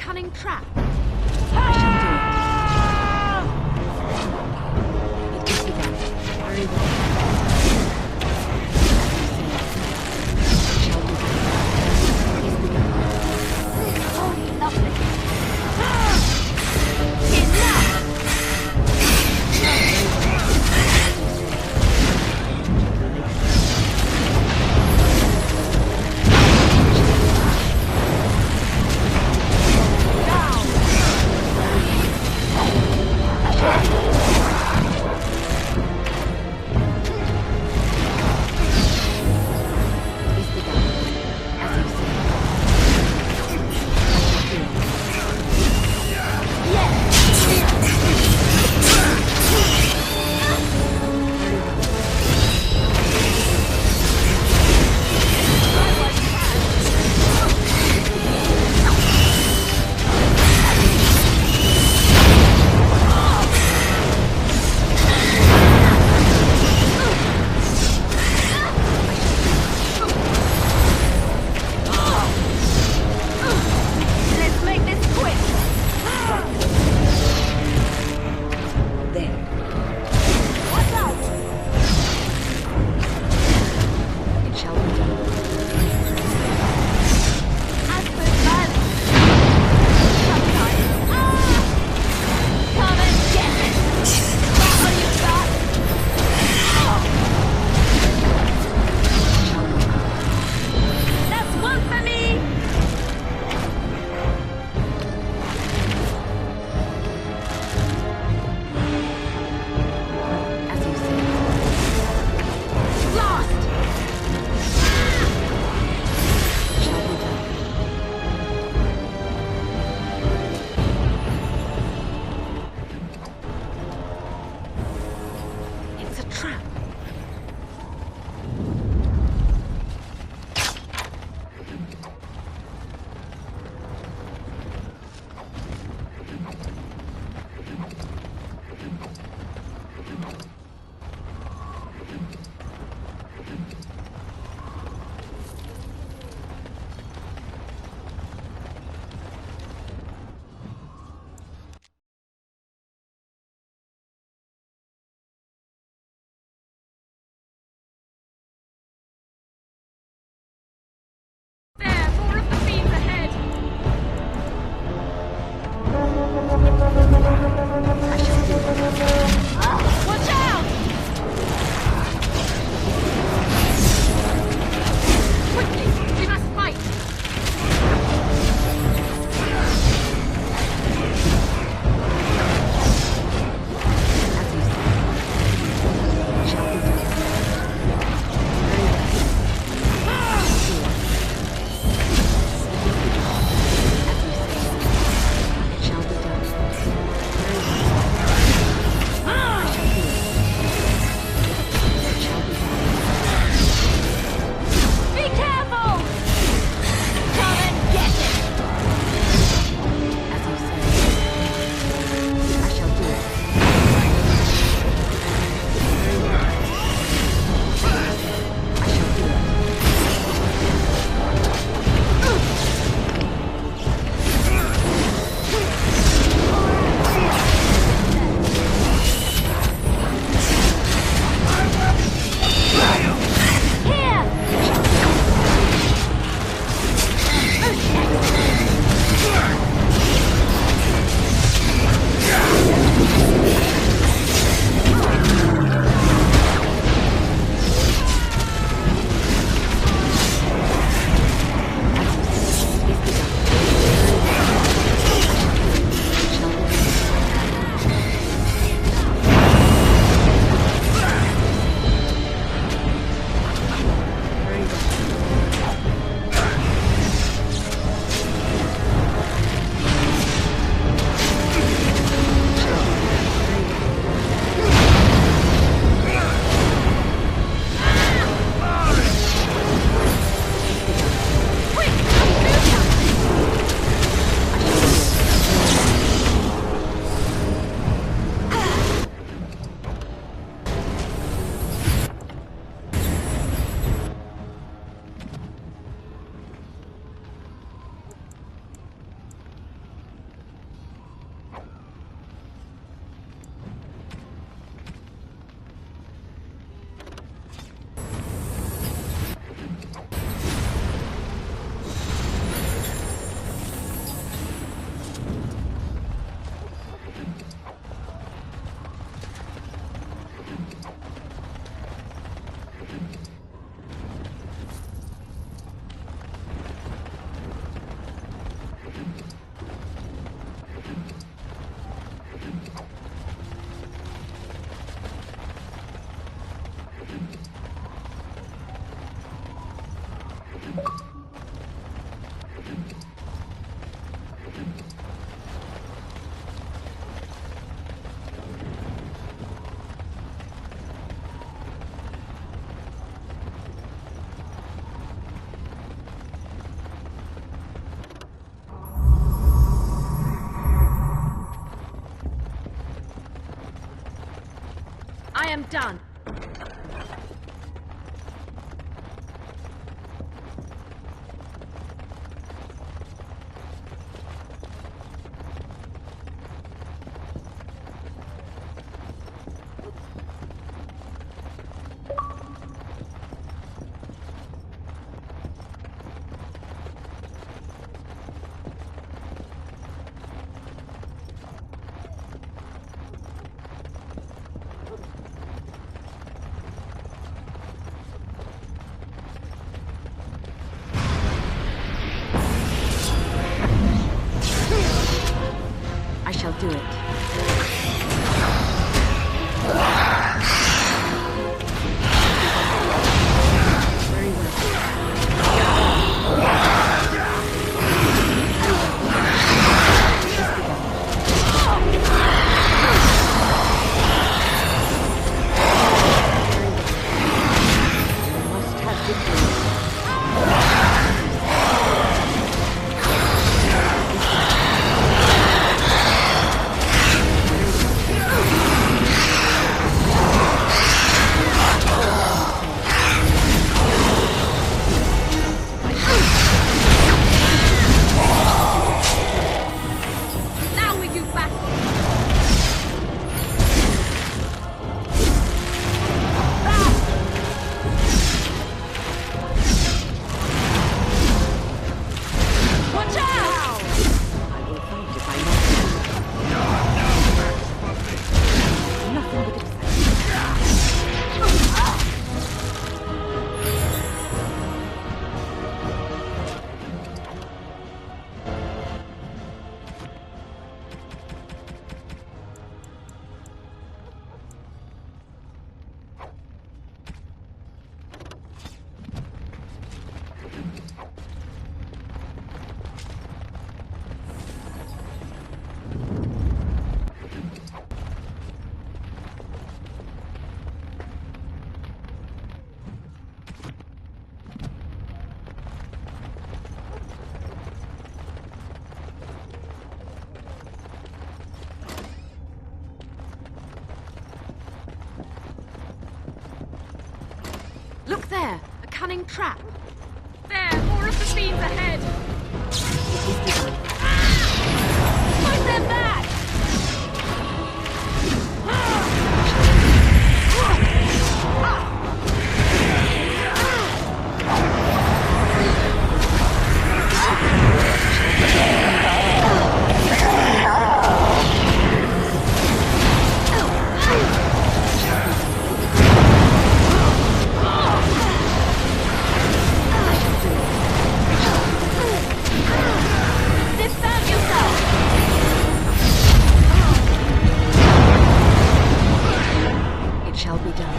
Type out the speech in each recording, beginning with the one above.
cunning trap. I shall do it. It is begun. Very well. Shall we begin? It is begun. Oh, lovely. Enough! It's a trap. am done. I shall do it. Very well. We must have victory. Now we do battle. Watch out! I will fight if I must. Nothing but excitement. Look there, a cunning trap. There, more of the fiends ahead. Fight them back! Dismount yourself! It shall be done.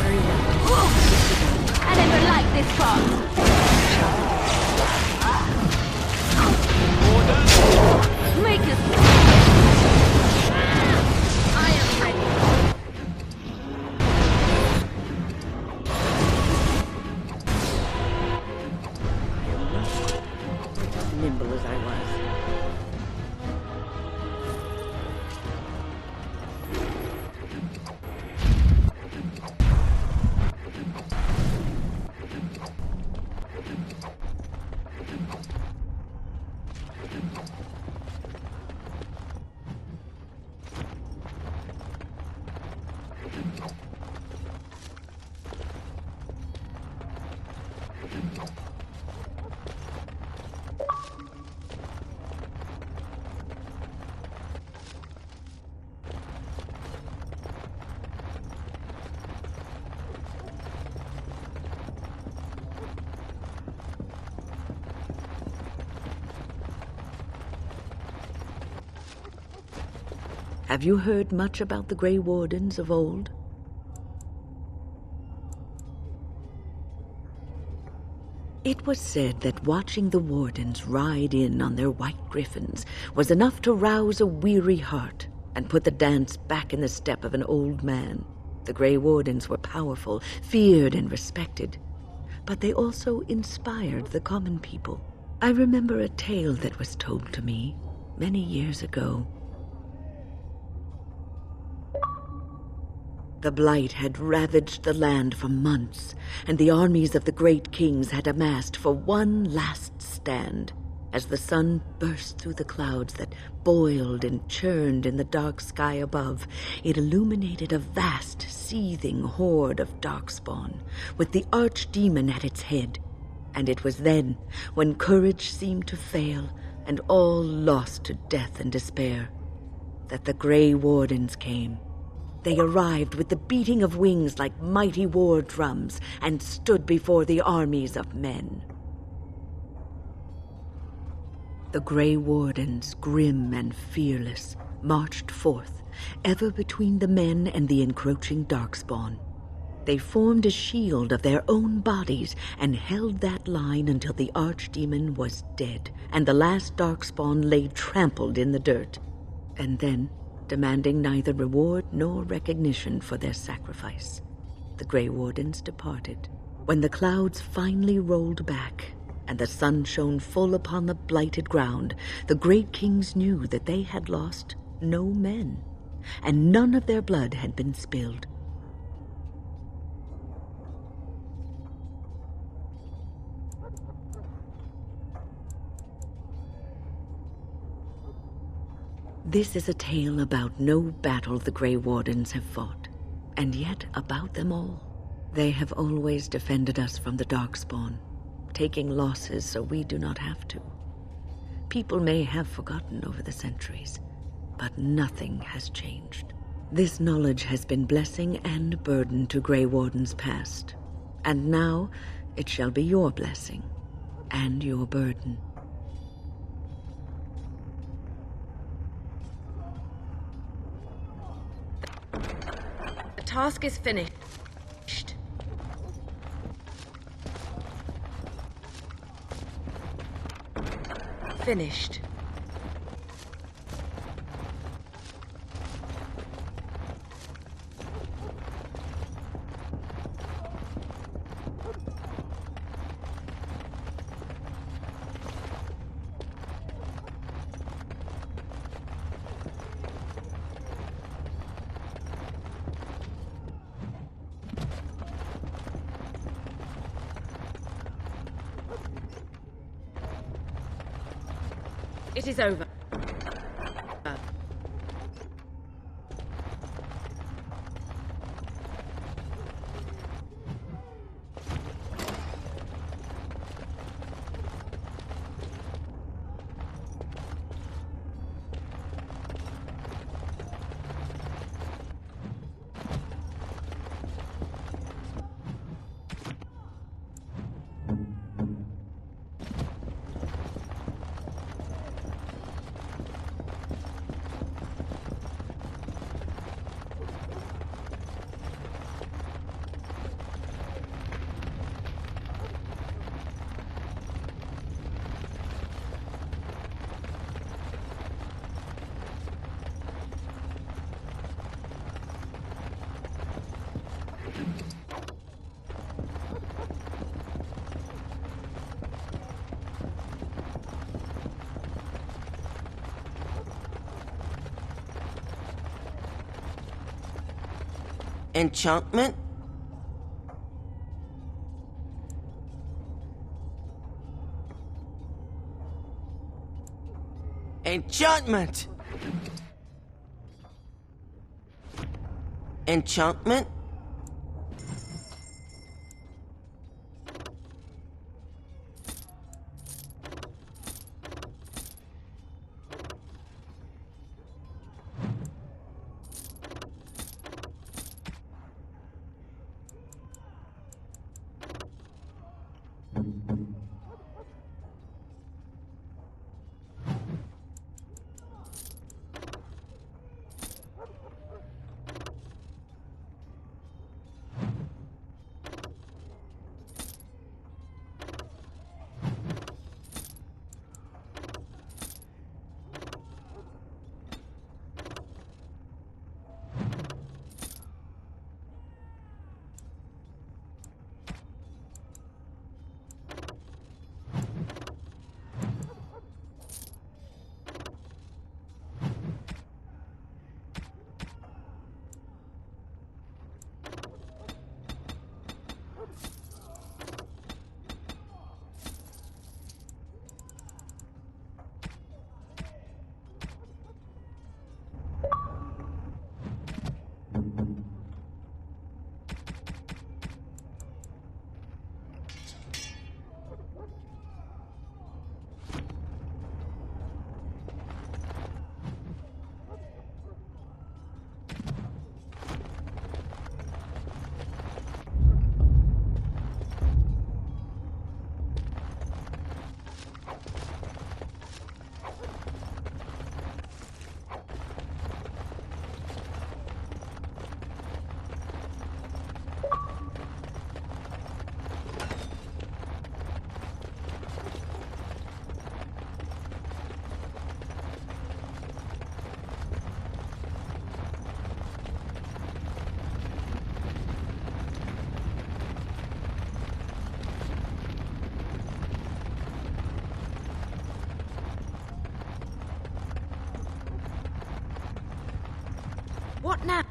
Very well. I never liked this part. Make us. I am ready. As nimble as I was. Have you heard much about the Grey Wardens of old? It was said that watching the Wardens ride in on their white griffins was enough to rouse a weary heart and put the dance back in the step of an old man. The Grey Wardens were powerful, feared and respected, but they also inspired the common people. I remember a tale that was told to me. many years ago. The blight had ravaged the land for months, and the armies of the great kings had amassed for one last stand. As the sun burst through the clouds that boiled and churned in the dark sky above, it illuminated a vast, seething horde of darkspawn, with the archdemon at its head. And it was then, when courage seemed to fail, and all lost to death and despair, that the Grey Wardens came. They arrived with the beating of wings like mighty war drums and stood before the armies of men. The Grey Wardens, grim and fearless, marched forth, ever between the men and the encroaching darkspawn. They formed a shield of their own bodies and held that line until the archdemon was dead and the last darkspawn lay trampled in the dirt. And then, demanding neither reward nor recognition for their sacrifice, the Grey Wardens departed. When the clouds finally rolled back and the sun shone full upon the blighted ground, the great kings knew that they had lost no men, and none of their blood had been spilled. This is a tale about no battle the Grey Wardens have fought, and yet about them all. They have always defended us from the Darkspawn, taking losses so we do not have to. People may have forgotten over the centuries, but nothing has changed. This knowledge has been blessing and burden to Grey Wardens past, and now it shall be your blessing and your burden. The task is finished. Finished. It is over. Enchantment? Enchantment! Enchantment? What now?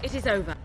It is over.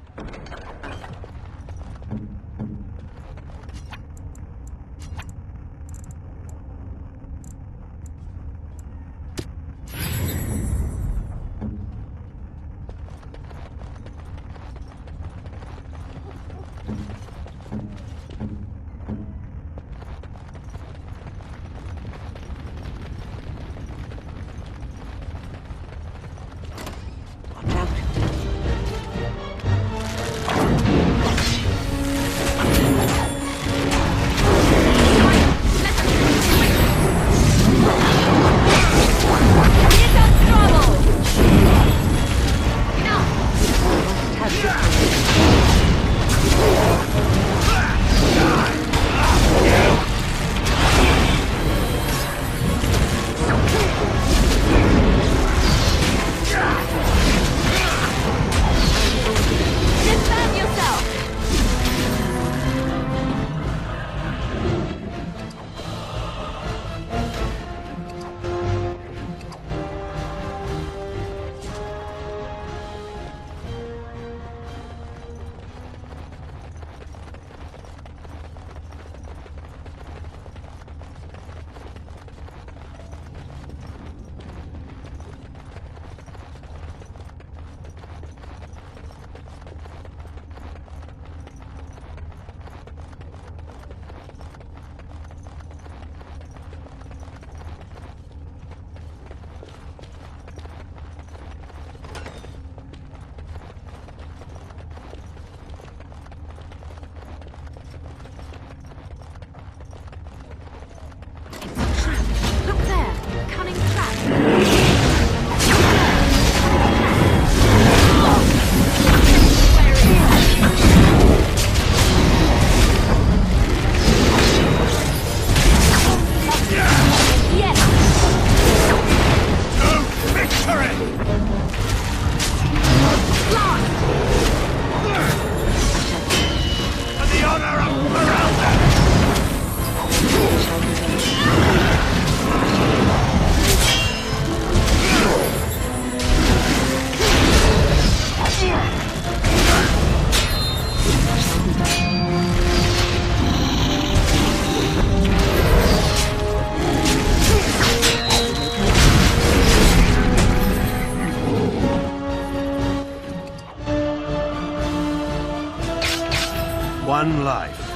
One life.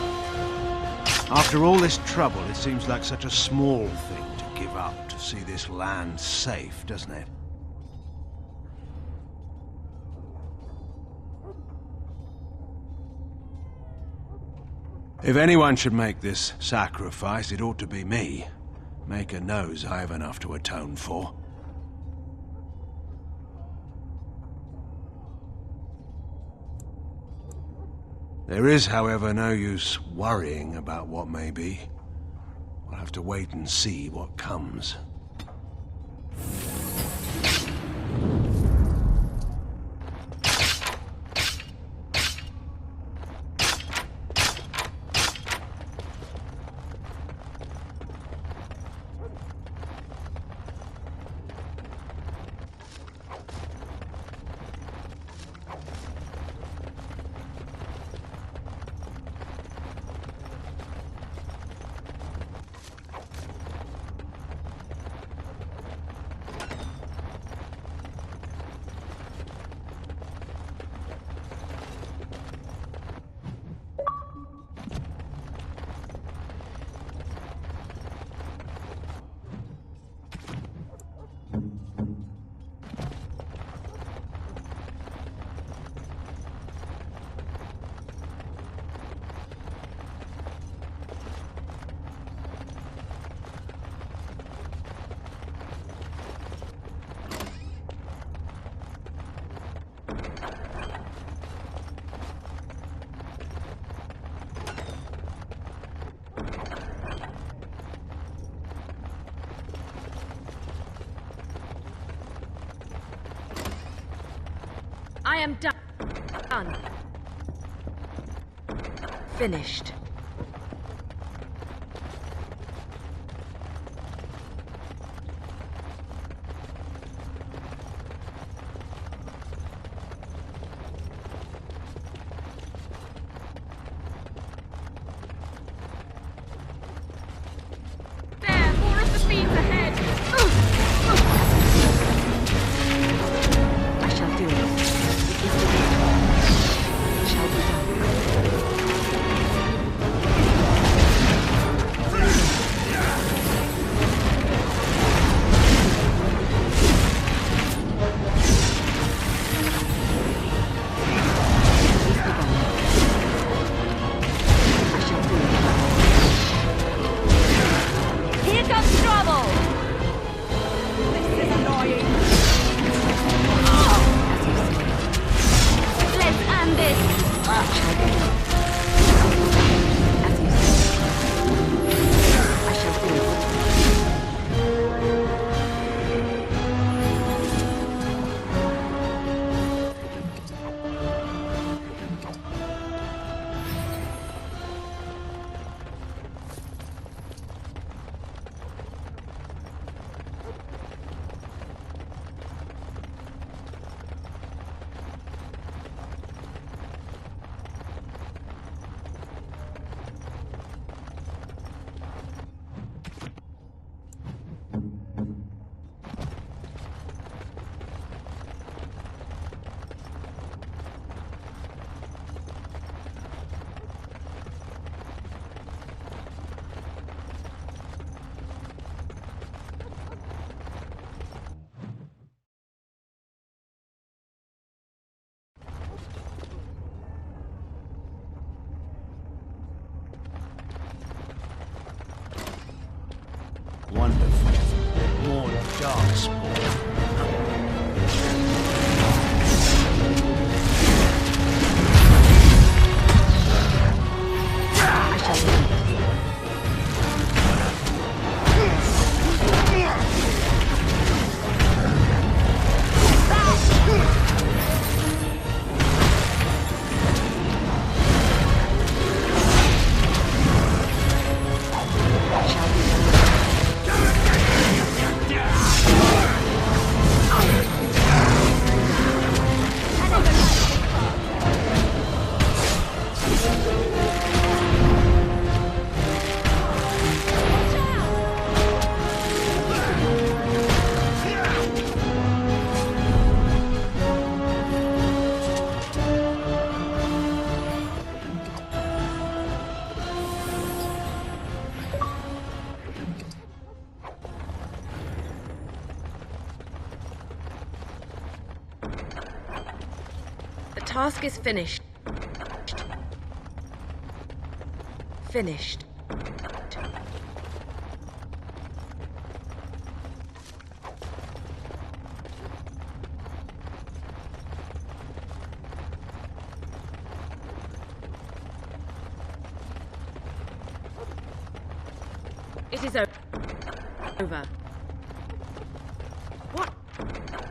After all this trouble, it seems like such a small thing to give up to see this land safe, doesn't it? If anyone should make this sacrifice, it ought to be me. Maker knows I have enough to atone for. There is, however, no use worrying about what may be. We'll have to wait and see what comes. I am done. Finished. Darkspawn. I shall leave. The task is finished. Finished. It is over. What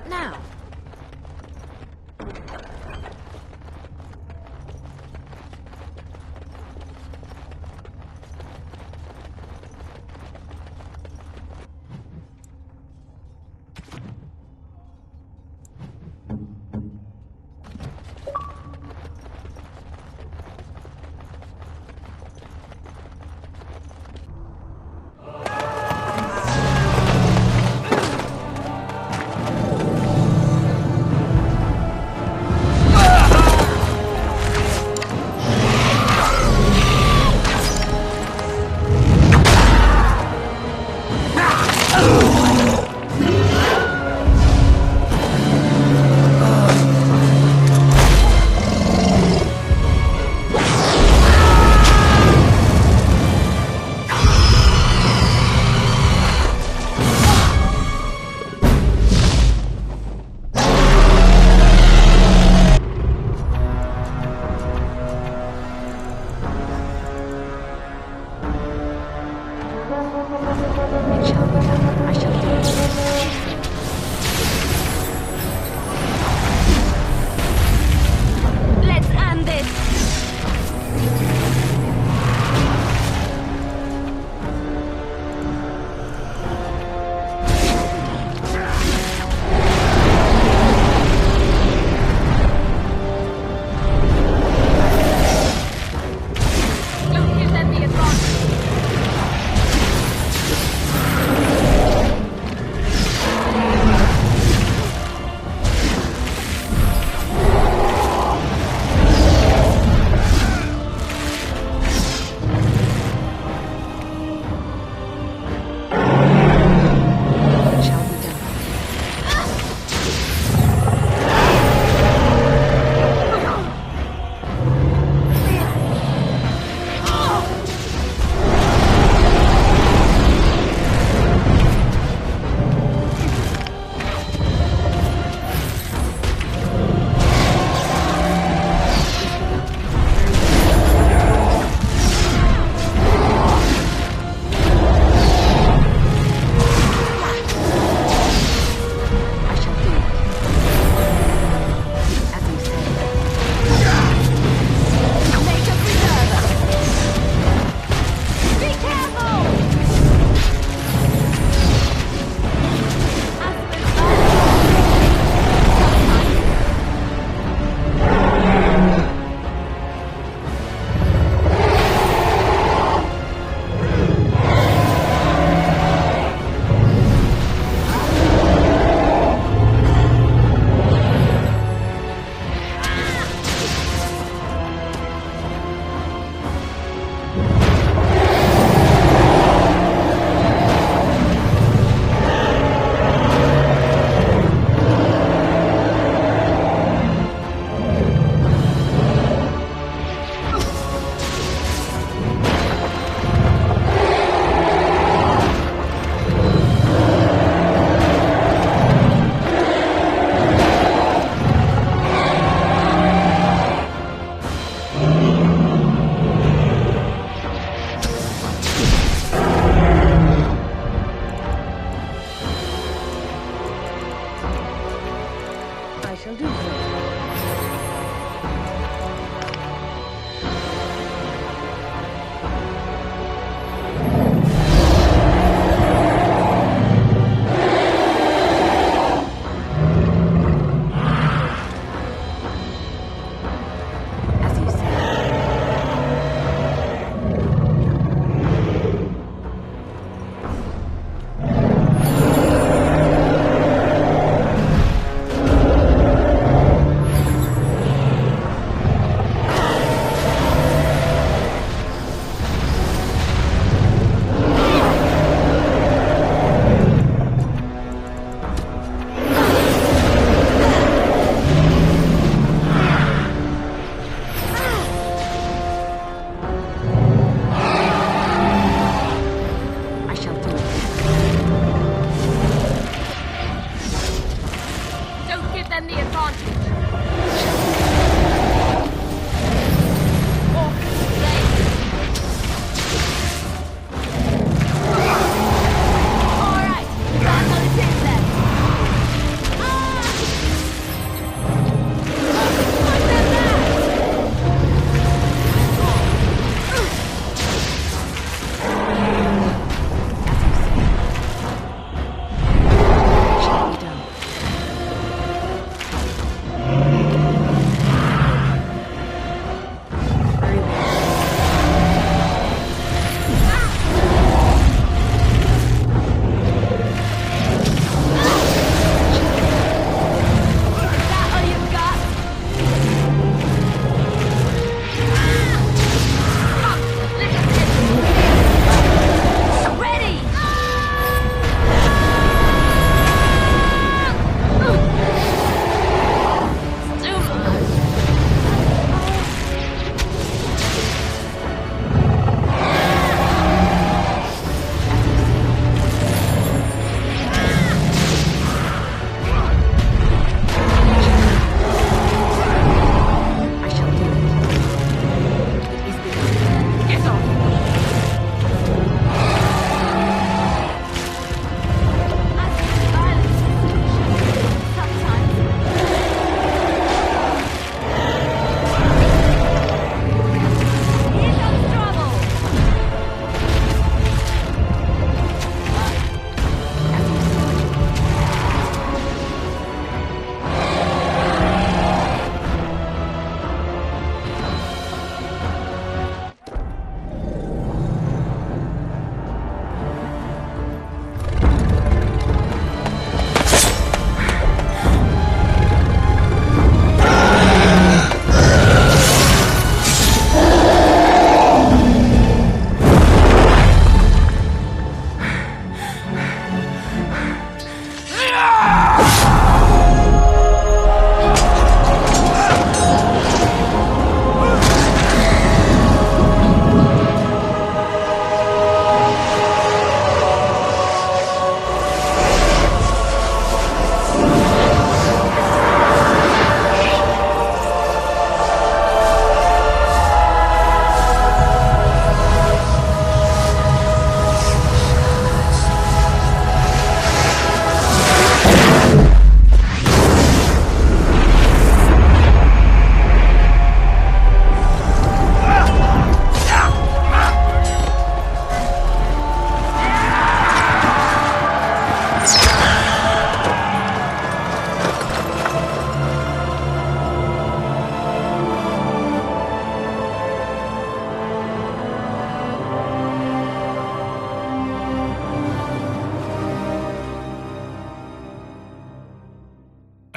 now?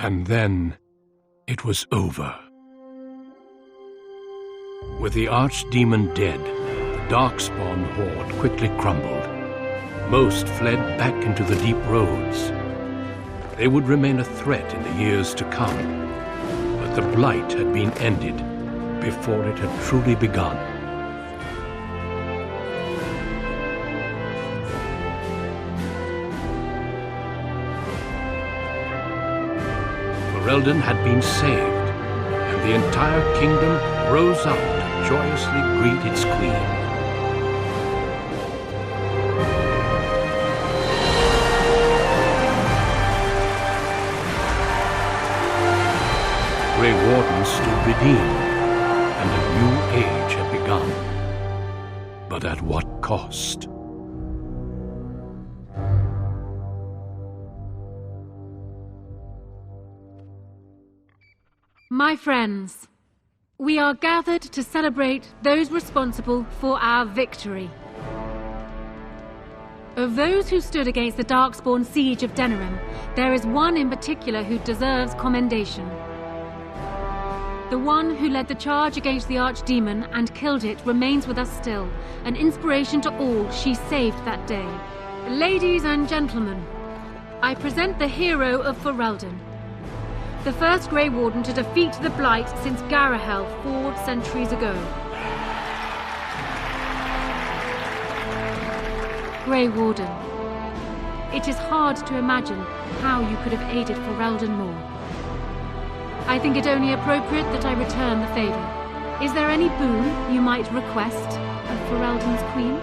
And then it was over. With the archdemon dead, the Darkspawn horde quickly crumbled. Most fled back into the deep roads. They would remain a threat in the years to come, but the blight had been ended before it had truly begun. Ferelden had been saved, and the entire kingdom rose up to joyously greet its queen. Grey Wardens stood redeemed, and a new age had begun. But at what cost? My friends, we are gathered to celebrate those responsible for our victory. Of those who stood against the Darkspawn siege of Denerim, there is one in particular who deserves commendation. The one who led the charge against the Archdemon and killed it remains with us still, an inspiration to all she saved that day. Ladies and gentlemen, I present the hero of Ferelden, the first Grey Warden to defeat the Blight since Garahel 4 centuries ago. Grey Warden, it is hard to imagine how you could have aided Ferelden more. I think it only appropriate that I return the favor. Is there any boon you might request of Ferelden's queen?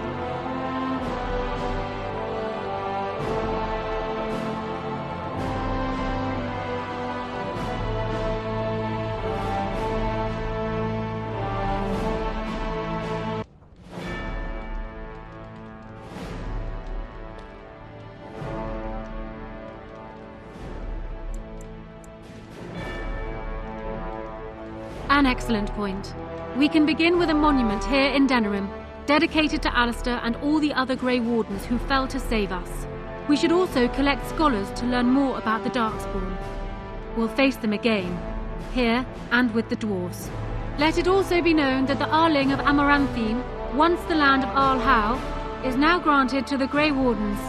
An excellent point. We can begin with a monument here in Denerim, dedicated to Alistair and all the other Grey Wardens who fell to save us. We should also collect scholars to learn more about the Darkspawn. We'll face them again, here and with the dwarves. Let it also be known that the Arling of Amaranthine, once the land of Arlhow, is now granted to the Grey Wardens.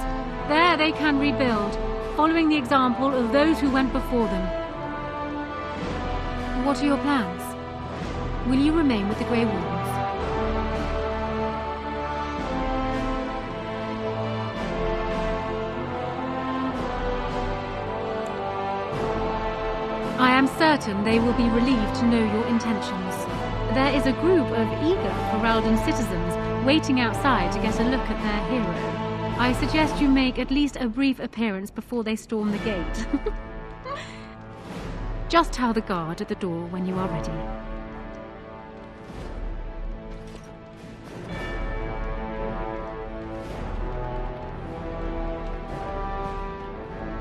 There they can rebuild, following the example of those who went before them. What are your plans? Will you remain with the Grey Wardens? I am certain they will be relieved to know your intentions. There is a group of eager Ferelden citizens waiting outside to get a look at their hero. I suggest you make at least a brief appearance before they storm the gate. Just tell the guard at the door when you are ready.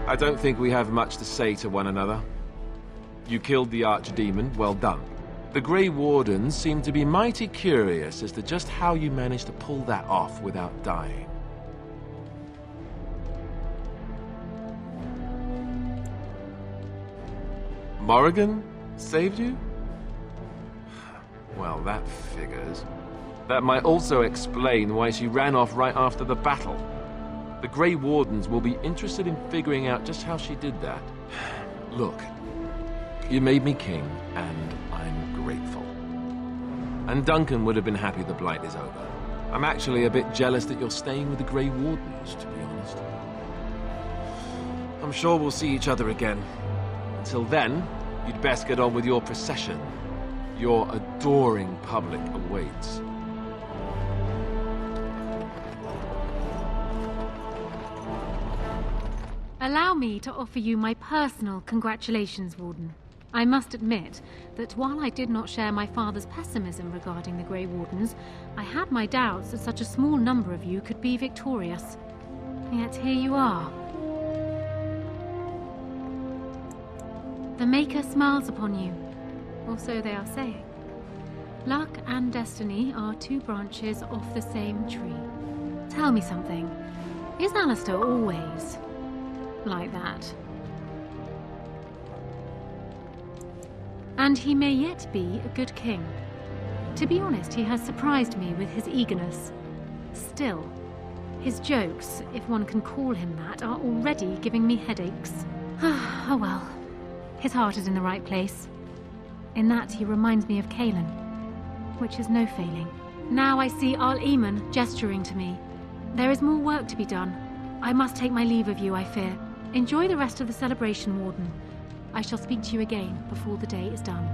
I don't think we have much to say to one another. You killed the Archdemon, well done. The Grey Wardens seem to be mighty curious as to just how you managed to pull that off without dying. Morrigan saved you? Well, that figures. That might also explain why she ran off right after the battle. The Grey Wardens will be interested in figuring out just how she did that. Look, you made me king, and I'm grateful. And Duncan would have been happy the Blight is over. I'm actually a bit jealous that you're staying with the Grey Wardens, to be honest. I'm sure we'll see each other again. Until then, you'd best get on with your procession. Your adoring public awaits. Allow me to offer you my personal congratulations, Warden. I must admit that while I did not share my father's pessimism regarding the Grey Wardens, I had my doubts that such a small number of you could be victorious. Yet here you are. The Maker smiles upon you, or so they are saying. Luck and destiny are two branches off the same tree. Tell me something. Is Alistair always like that? And he may yet be a good king. To be honest, he has surprised me with his eagerness. Still, his jokes, if one can call him that, are already giving me headaches. Oh well. His heart is in the right place. In that he reminds me of Kaelin, which is no failing. Now I see Al-Eamon gesturing to me. There is more work to be done. I must take my leave of you, I fear. Enjoy the rest of the celebration, Warden. I shall speak to you again before the day is done.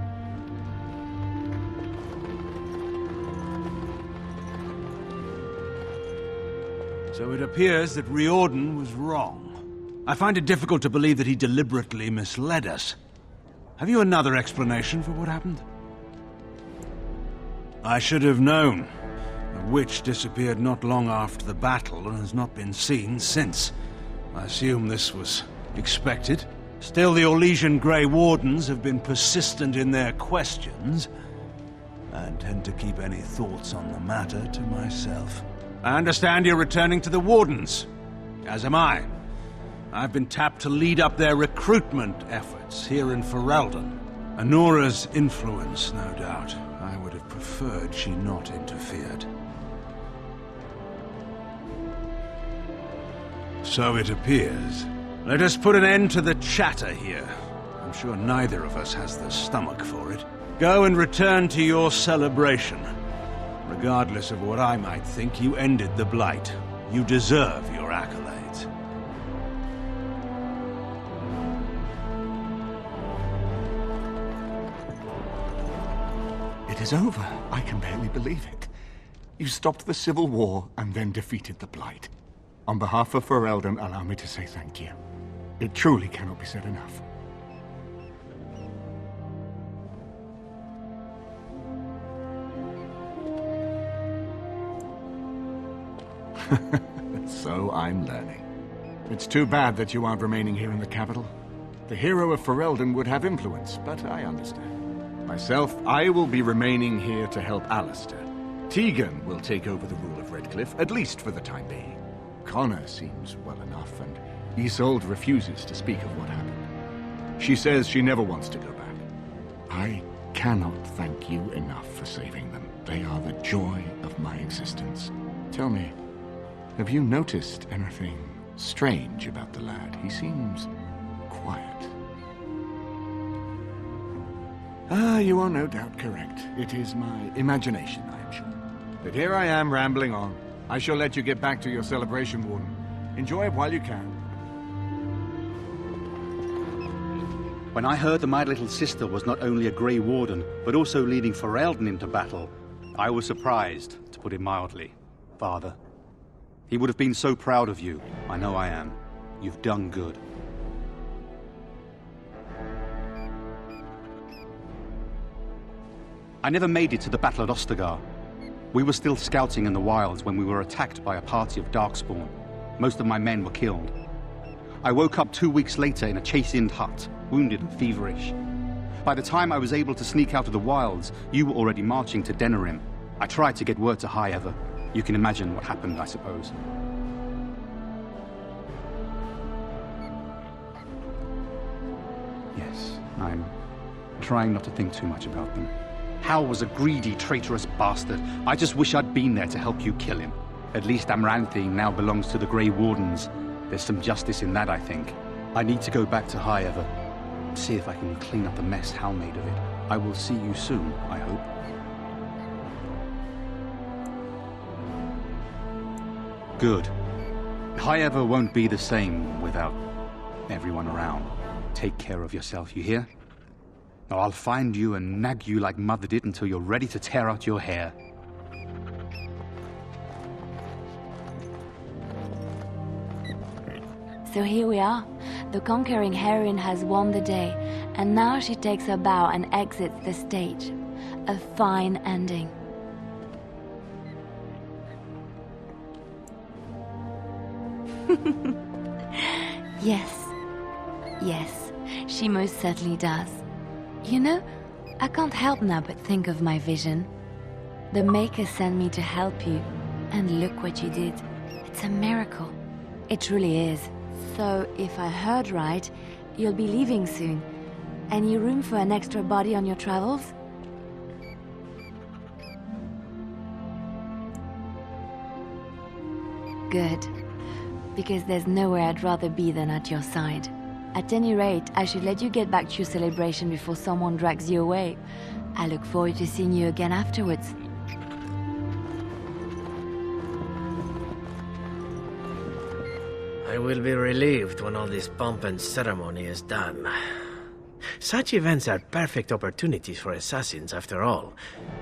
So it appears that Riordan was wrong. I find it difficult to believe that he deliberately misled us. Have you another explanation for what happened? I should have known. The witch disappeared not long after the battle and has not been seen since. I assume this was expected. Still, the Orlesian Grey Wardens have been persistent in their questions. I intend to keep any thoughts on the matter to myself. I understand you're returning to the Wardens, as am I. I've been tapped to lead up their recruitment efforts here in Ferelden. Anora's influence, no doubt. I would have preferred she not interfered. So it appears. Let us put an end to the chatter here. I'm sure neither of us has the stomach for it. Go and return to your celebration. Regardless of what I might think, you ended the Blight. You deserve your accolades. It is over. I can barely believe it. You stopped the Civil War and then defeated the Blight. On behalf of Ferelden, allow me to say thank you. It truly cannot be said enough. So I'm learning. It's too bad that you aren't remaining here in the capital. The hero of Ferelden would have influence, but I understand. Myself, I will be remaining here to help Alistair. Tegan will take over the rule of Redcliffe, at least for the time being. Connor seems well enough, and Isolde refuses to speak of what happened. She says she never wants to go back. I cannot thank you enough for saving them. They are the joy of my existence. Tell me, have you noticed anything strange about the lad? He seems quiet. You are no doubt correct. It is my imagination, I am sure. But here I am rambling on. I shall let you get back to your celebration, Warden. Enjoy it while you can. When I heard that my little sister was not only a Grey Warden, but also leading Ferelden into battle, I was surprised, to put it mildly. Father. He would have been so proud of you. I know I am. You've done good. I never made it to the battle at Ostagar. We were still scouting in the wilds when we were attacked by a party of Darkspawn. Most of my men were killed. I woke up 2 weeks later in a chastened hut, wounded and feverish. By the time I was able to sneak out of the wilds, you were already marching to Denerim. I tried to get word to High Ever. You can imagine what happened, I suppose. Yes, I'm trying not to think too much about them. Hal was a greedy, traitorous bastard. I just wish I'd been there to help you kill him. At least Amaranthine now belongs to the Grey Wardens. There's some justice in that, I think. I need to go back to High Ever. See if I can clean up the mess Hal made of it. I will see you soon, I hope. Good. High Ever won't be the same without everyone around. Take care of yourself, you hear? Or I'll find you and nag you like Mother did until you're ready to tear out your hair. So here we are. The conquering heroine has won the day, and now she takes her bow and exits the stage. A fine ending. Yes, she most certainly does. You know, I can't help now but think of my vision. The Maker sent me to help you, and look what you did. It's a miracle. It truly is. So, if I heard right, you'll be leaving soon. Any room for an extra body on your travels? Good. Because there's nowhere I'd rather be than at your side. At any rate, I should let you get back to your celebration before someone drags you away. I look forward to seeing you again afterwards. I will be relieved when all this pomp and ceremony is done. Such events are perfect opportunities for assassins, after all.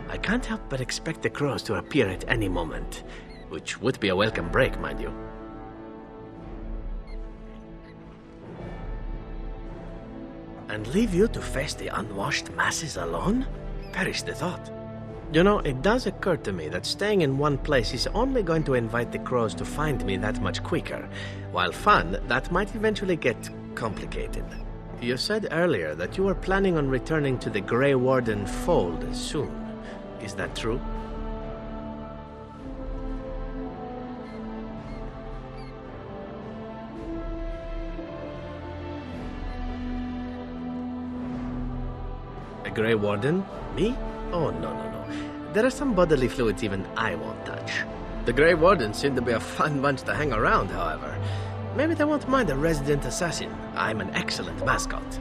I can't help but expect the crows to appear at any moment, which would be a welcome break, mind you. And leave you to face the unwashed masses alone? Perish the thought. You know, it does occur to me that staying in one place is only going to invite the crows to find me that much quicker. While fun, that might eventually get complicated. You said earlier that you were planning on returning to the Grey Warden fold soon. Is that true? A Grey Warden? Me? Oh, no. There are some bodily fluids even I won't touch. The Grey Wardens seem to be a fun bunch to hang around, however. Maybe they won't mind a resident assassin. I'm an excellent mascot.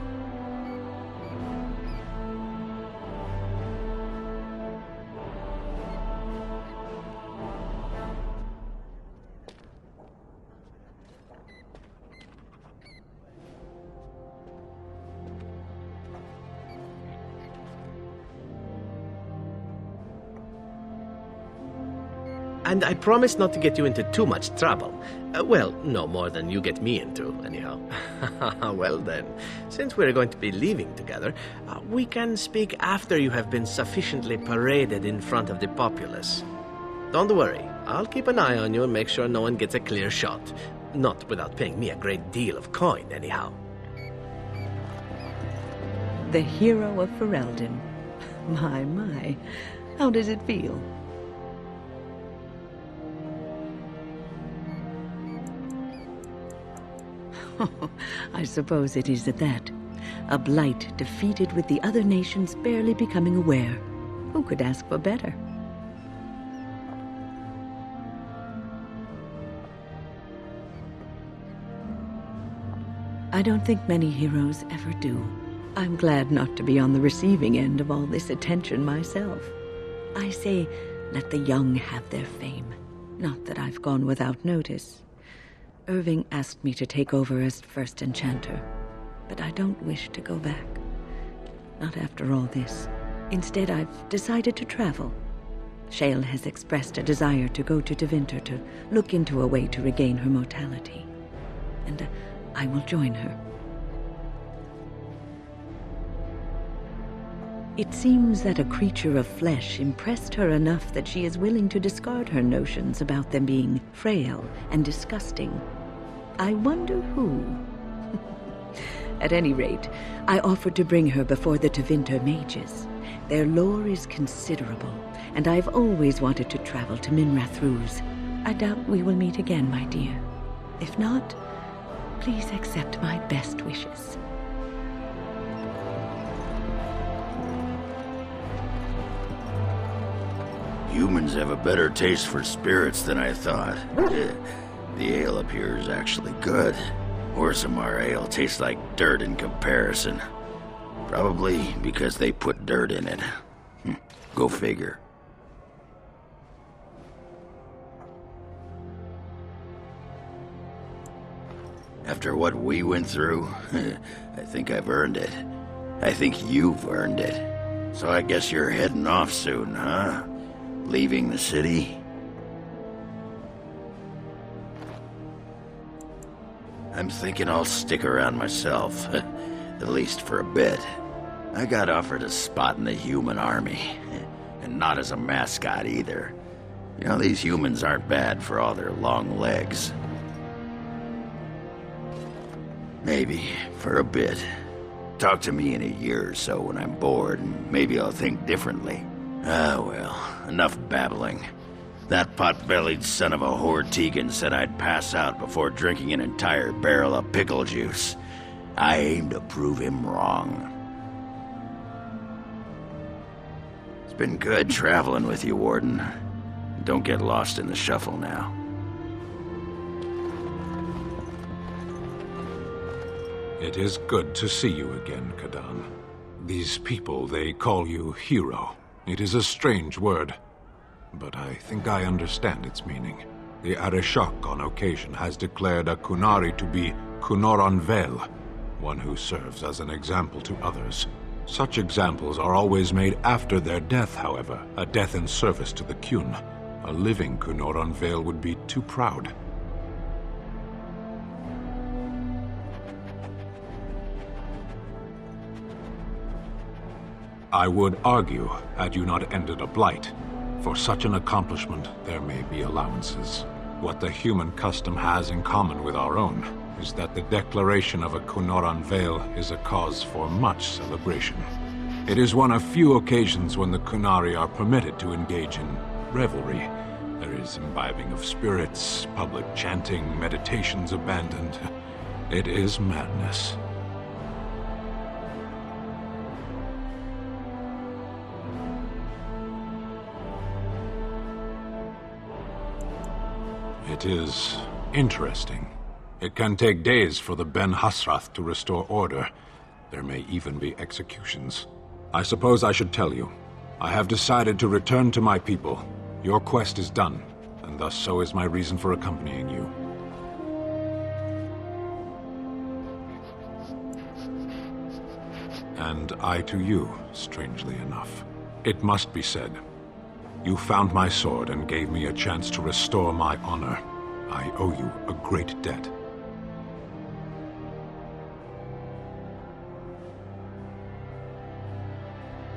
And I promise not to get you into too much trouble. Well, no more than you get me into, anyhow. Well then, since we're going to be leaving together, we can speak after you have been sufficiently paraded in front of the populace. Don't worry, I'll keep an eye on you and make sure no one gets a clear shot. Not without paying me a great deal of coin, anyhow. The hero of Ferelden. My. How does it feel? I suppose it is at that. A blight defeated with the other nations barely becoming aware. Who could ask for better? I don't think many heroes ever do. I'm glad not to be on the receiving end of all this attention myself. I say, let the young have their fame. Not that I've gone without notice. Irving asked me to take over as first enchanter, but I don't wish to go back. Not after all this. Instead, I've decided to travel. Shale has expressed a desire to go to Tevinter to look into a way to regain her mortality. And I will join her. It seems that a creature of flesh impressed her enough that she is willing to discard her notions about them being frail and disgusting. I wonder who. At any rate, I offered to bring her before the Tevinter mages. Their lore is considerable, and I've always wanted to travel to Minrath Ruse. I doubt we will meet again, my dear. If not, please accept my best wishes. Humans have a better taste for spirits than I thought. The ale up here is actually good. Orzammar ale tastes like dirt in comparison. Probably because they put dirt in it. Go figure. After what we went through, I think I've earned it. I think you've earned it. So I guess you're heading off soon, huh? Leaving the city? I'm thinking I'll stick around myself, at least for a bit. I got offered a spot in the human army, and not as a mascot either. You know, these humans aren't bad for all their long legs. Maybe, for a bit. Talk to me in a year or so when I'm bored, and maybe I'll think differently. Ah, well, enough babbling. That pot-bellied son of a whore Tegan said I'd pass out before drinking an entire barrel of pickle juice. I aim to prove him wrong. been good traveling with you, Warden. Don't get lost in the shuffle now. It is good to see you again, Kadan. These people, they call you hero. It is a strange word, but I think I understand its meaning. The Arishok on occasion has declared a Kunari to be Kunoran Vel, one who serves as an example to others. Such examples are always made after their death, however, a death in service to the Kyun. A living Kunoran Vel would be too proud. I would argue, had you not ended a blight, for such an accomplishment there may be allowances. What the human custom has in common with our own is that the declaration of a Kunoran Vel is a cause for much celebration. It is one of few occasions when the Kunari are permitted to engage in revelry. There is imbibing of spirits, public chanting, meditations abandoned. It is madness. It is interesting. It can take days for the Ben Hasrath to restore order. There may even be executions. I suppose I should tell you. I have decided to return to my people. Your quest is done, and thus so is my reason for accompanying you. And I to you, strangely enough. It must be said. You found my sword and gave me a chance to restore my honor. I owe you a great debt.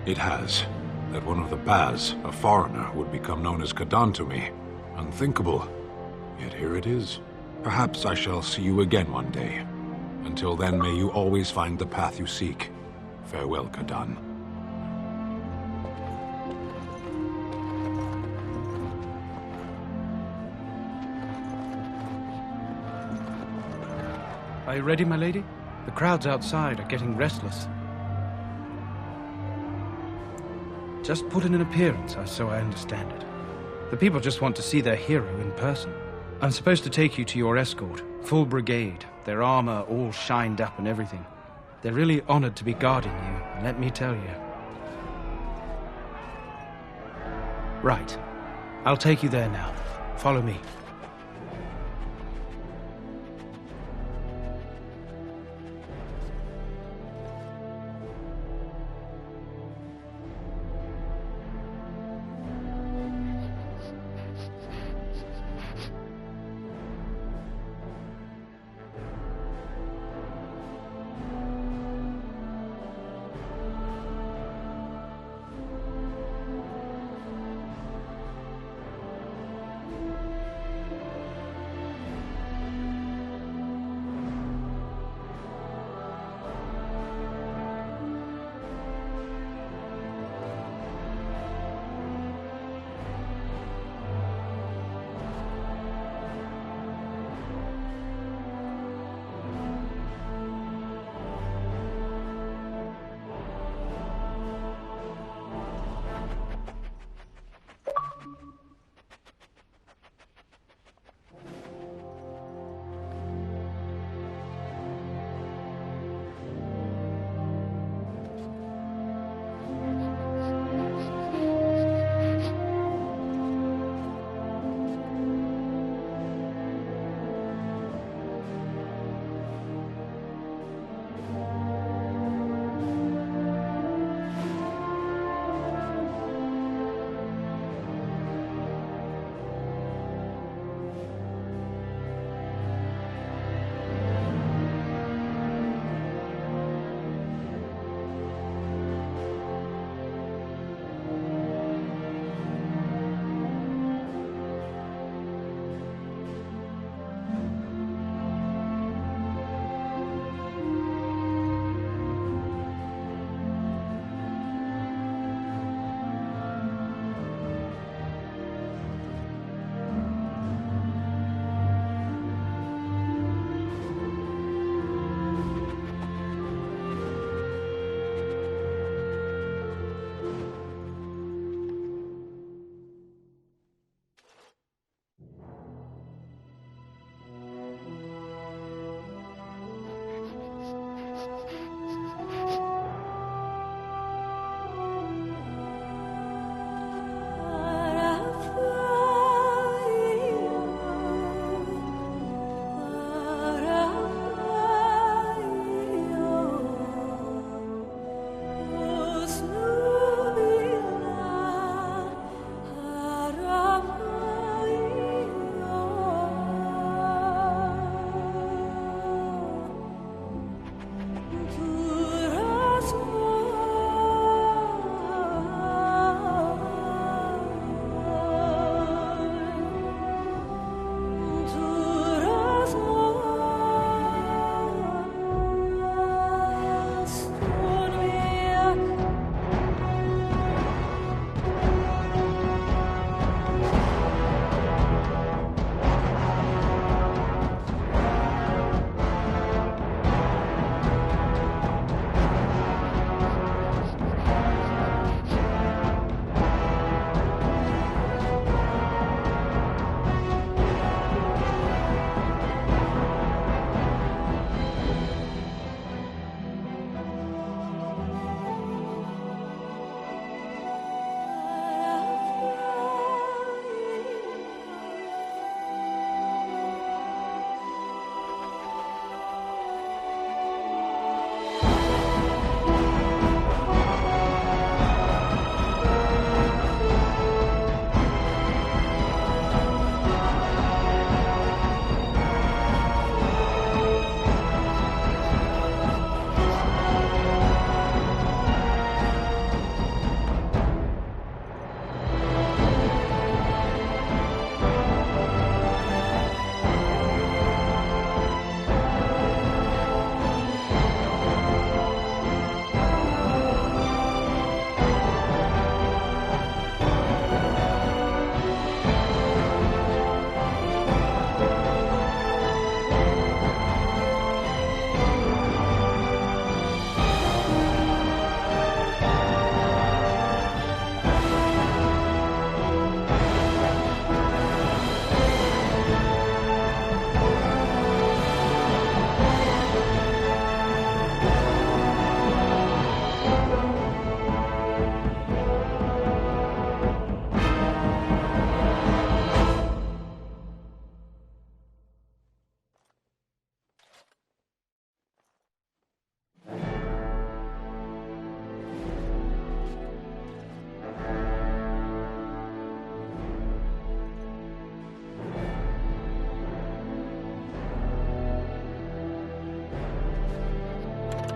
It has. That one of the Baz, a foreigner, would become known as Kadan to me. Unthinkable. Yet here it is. Perhaps I shall see you again one day. Until then, may you always find the path you seek. Farewell, Kadan. Are you ready, my lady? The crowds outside are getting restless. Just put in an appearance, so I understand it. The people just want to see their hero in person. I'm supposed to take you to your escort, full brigade, their armor all shined up and everything. They're really honored to be guarding you, let me tell you. Right. I'll take you there now. Follow me.